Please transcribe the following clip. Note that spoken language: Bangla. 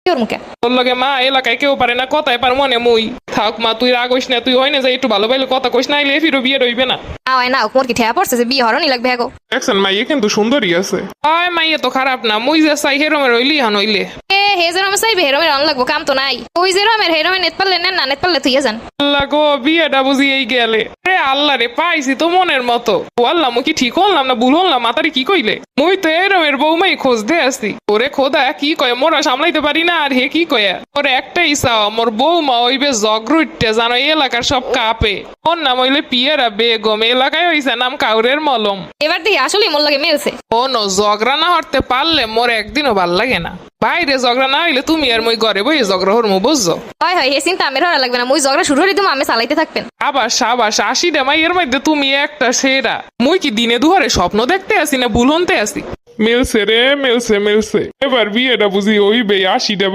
তোর মুখে তোর লগে মা এলাকায় কেউ পারে না কথায় পার মনে মুই থাক মা তুই রাগ হইস না তুই হয় না যে একটু ভালো পাইলে কথা কইস না আইলে ফিরো বিয়ে রইবে না আওয়াই না মোর কি ঠেয়া পড়ছে যে বিয়ে হরণই লাগবে হ্যাঁ গো। দেখছেন মাইয়ে কিন্তু সুন্দরী আছে আয় মাইয়ে তো খারাপ না মুই যে চাই হেরমে রইলি হান হইলে এ হে যে রমে চাইবে হেরমে রন লাগবো কাম তো নাই ওই যে রমের হেরমে নেট পারলে নেন না নেট পারলে তুই যান আল্লাহ গো বিয়েটা বুঝি এই গেলে রে আল্লাহ রে পাইছি তো মনের মতো ও আল্লাহ মুই কি ঠিক হলাম না ভুল হলাম মাতারি কি কইলে মুই তো এরমের বউমাই খোঁজ দে আসি ওরে খোদা কি কয় মোরা সামলাইতে পারি না আর হে কি কয়া ওরে একটাই চাও মোর বউমা হইবে জগরুটে জানো এই এলাকার সব কাপে ওর নাম হইলে পিয়ারা বেগম এলাকায় হইছে নাম কাউরের মলম এবার দেখি আসলেই মোর লাগে মেলছে ও নো ঝগড়া না হরতে পারলে মোর একদিনও ভাল লাগে না বাইরে ঝগড়া না হইলে তুমি আর মই ঘরে বই ঝগড়া হরমু বুঝছো হয় হয় হে চিন্তা আমের হরা লাগবে না মুই ঝগড়া শুরু হলে তুমি আমি চালাইতে থাকবেন আবার সাবাস 80টা মাইয়ের মধ্যে তুমি একটা সেরা মুই কি দিনে দুহারে স্বপ্ন দেখতে আসি না ভুল হনতে আসি মিলছে রে মিলছে এবার বিয়েটা বুঝি হইবে 80টা